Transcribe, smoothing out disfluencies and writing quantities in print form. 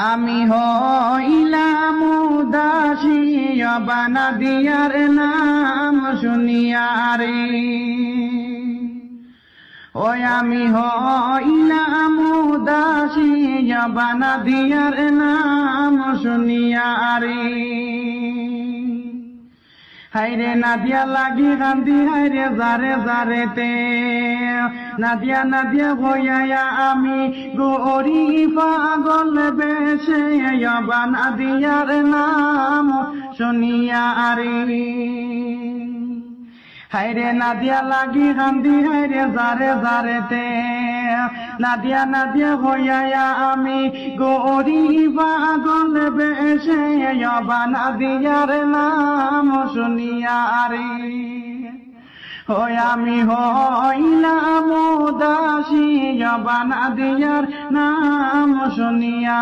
আমি হইলাম উদাসী বানা দিয়ার নাম শুনিয়া রে, ওই আমি হইলাম উদাসী বানা দিয়ার নাম শুনিয়া রে। হাইরে নাদিয়া লাগি কান্দি হাইরে জারে জারেতে, নাদিয়া নাদিয়া ভয়ায়া আমি গরি পাগল বেশে বানা দিয়ার নাম শুনিয়া রে। হাইরে নাদিয়া লাগি কান্দি হাইরে জারে জারেতে, নাদিয়া নাদিয়া ভয়ায়া আমি গরি পাগল বেশে বানা দিয়ার নাম শুনিয়া রে। ওই আমি হইলাম উদাসী বানা দিয়ার নাম শুনিয়া